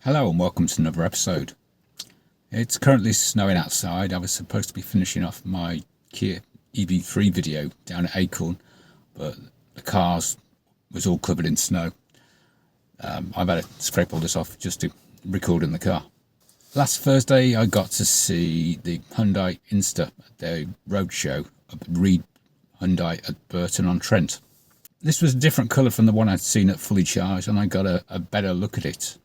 Hello and welcome to another episode. It's currently snowing outside. I was supposed to be finishing off my Kia EV3 video down at Acorn, but the car was all covered in snow. I've had to scrape all this off just to record in the car. Last Thursday I got to see the Hyundai Inster at their Roadshow at Hyundai at Burton on Trent. This was a different colour from the one I'd seen at Fully Charged, and I got a better look at it.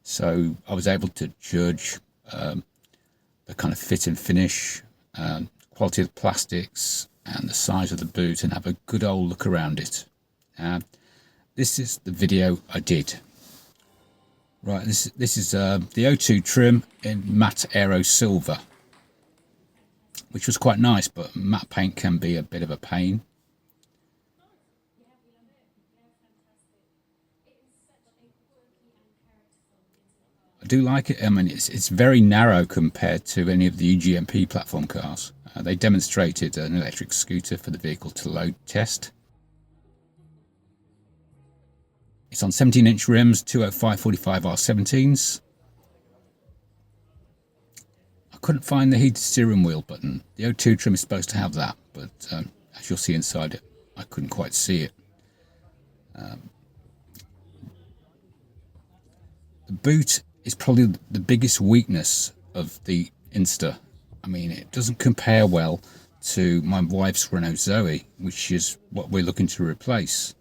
So I was able to judge the kind of fit and finish, quality of the plastics and the size of the boot, and have a good old look around it. This is the video I did. Right, this is the O2 trim in matte aero silver, which was quite nice, but matte paint can be a bit of a pain. I do like it. I mean, it's very narrow compared to any of the UGMP platform cars. They demonstrated an electric scooter for the vehicle to load test. It's on 17-inch rims, 205/45 R17s. I couldn't find the heated steering wheel button. The O2 trim is supposed to have that, but as you'll see inside it, I couldn't quite see it. The boot is probably the biggest weakness of the Inster. I mean, it doesn't compare well to my wife's Renault Zoe, which is what we're looking to replace.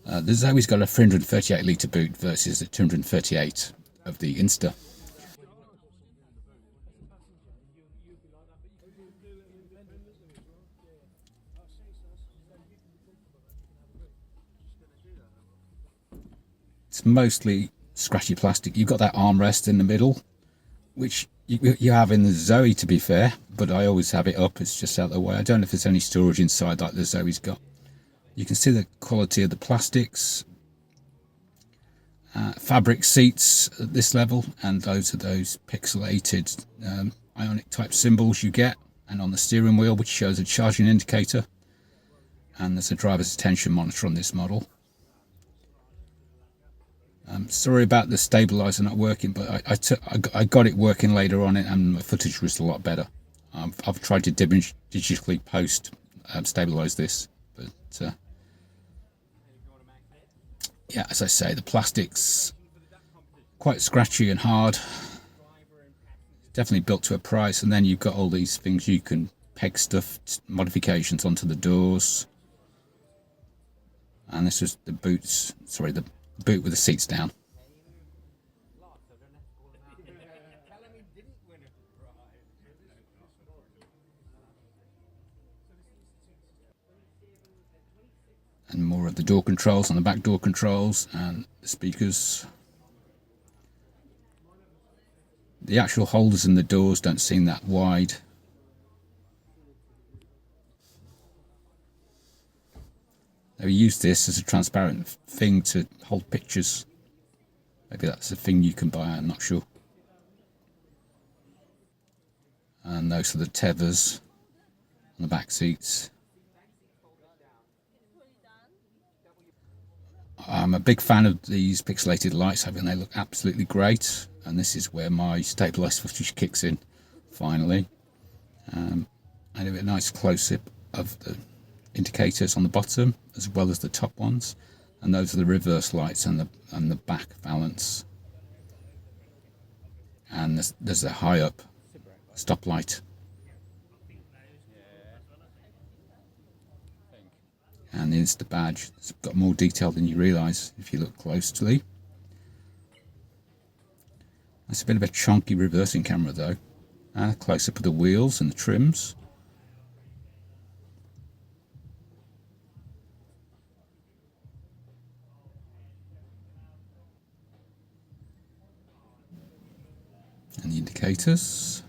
The Zoe's got a 338 litre boot versus the 238 of the Inster. It's mostly scratchy plastic. You've got that armrest in the middle, which you have in the Zoe, to be fair, but I always have it up. It's just out of the way. I don't know if there's any storage inside like the Zoe's got. You can see the quality of the plastics. Fabric seats at this level, and those are those pixelated ionic type symbols you get, and on the steering wheel, which shows a charging indicator, and there's a driver's attention monitor on this model. Sorry about the stabilizer not working, but I got it working later on, and my footage was a lot better. I've tried to digitally post stabilize this, but yeah, as I say, the plastic's quite scratchy and hard. Definitely built to a price, and then you've got all these things you can peg stuff, modifications onto the doors. And this was the boots, sorry, the boot with the seats down. And more of the door controls on the back door controls and the speakers. The actual holders in the doors don't seem that wide. They use this as a transparent thing to hold pictures. Maybe that's a thing you can buy, I'm not sure. And those are the tethers on the back seats. I'm a big fan of these pixelated lights. I think they look absolutely great. And this is where my stabilized footage kicks in, finally. I do a nice close-up of the indicators on the bottom as well as the top ones, and those are the reverse lights and the back balance, and there's a high up stoplight, and the Insta badge. It's got more detail than you realise if you look closely. It's a bit of a chunky reversing camera though, and a close up of the wheels and the trims. And the indicators.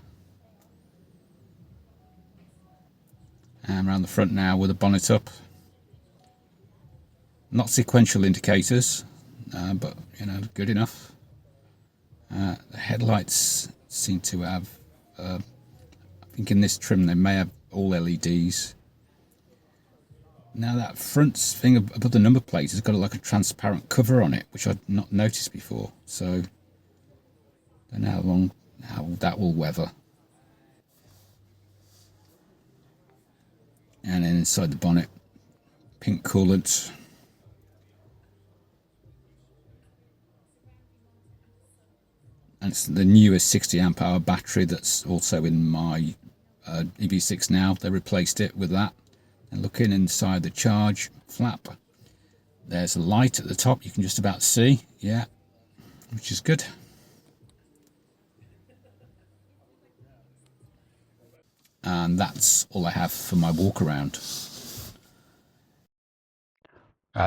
And around the front now with the bonnet up. Not sequential indicators, but you know, good enough. The headlights seem to have, I think in this trim they may have all LEDs. Now that front thing above the number plate has got like a transparent cover on it, which I'd not noticed before. So and how that will weather. And then inside the bonnet, pink coolant. And it's the newest 60 amp hour battery that's also in my EV6 now. They replaced it with that. And looking inside the charge flap, there's a light at the top you can just about see, yeah, which is good. And that's all I have for my walk around.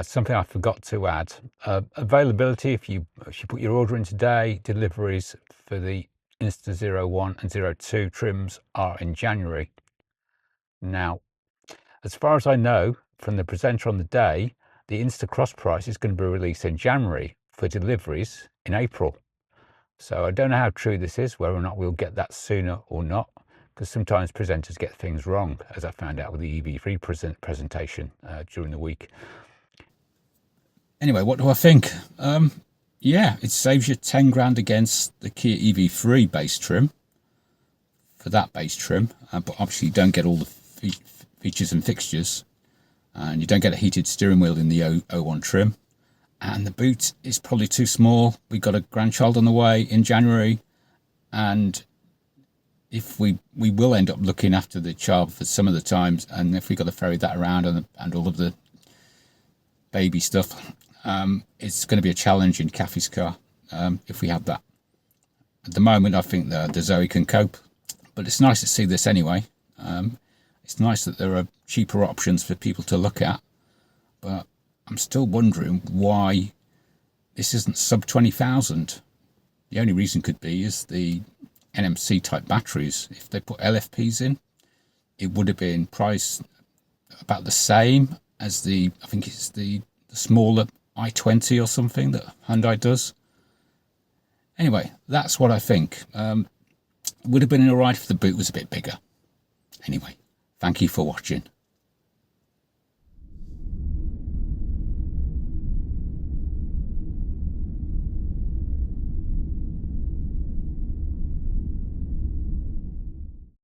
Something I forgot to add, availability, if you put your order in today, deliveries for the Inster 01 and 02 trims are in January. Now, as far as I know from the presenter on the day, the Inster Cross price is going to be released in January for deliveries in April. So I don't know how true this is, whether or not we'll get that sooner or not, because sometimes presenters get things wrong, as I found out with the EV3 presentation during the week. Anyway, what do I think? Yeah, it saves you 10 grand against the Kia EV3 base trim for that base trim, but obviously you don't get all the features and fixtures, and you don't get a heated steering wheel in the 01 trim, and the boot is probably too small. We've got a grandchild on the way in January, and if we will end up looking after the child for some of the times, and if we've got to ferry that around and all of the baby stuff, it's going to be a challenge in Kathy's car if we have that. At the moment, I think the Zoe can cope, but it's nice to see this anyway. It's nice that there are cheaper options for people to look at, but I'm still wondering why this isn't sub 20,000. The only reason could be is the NMC type batteries. If they put LFPs in, it would have been priced about the same as I think it's the smaller i20 or something that Hyundai does. Anyway, that's what I think. Would have been alright if the boot was a bit bigger. Anyway, thank you for watching.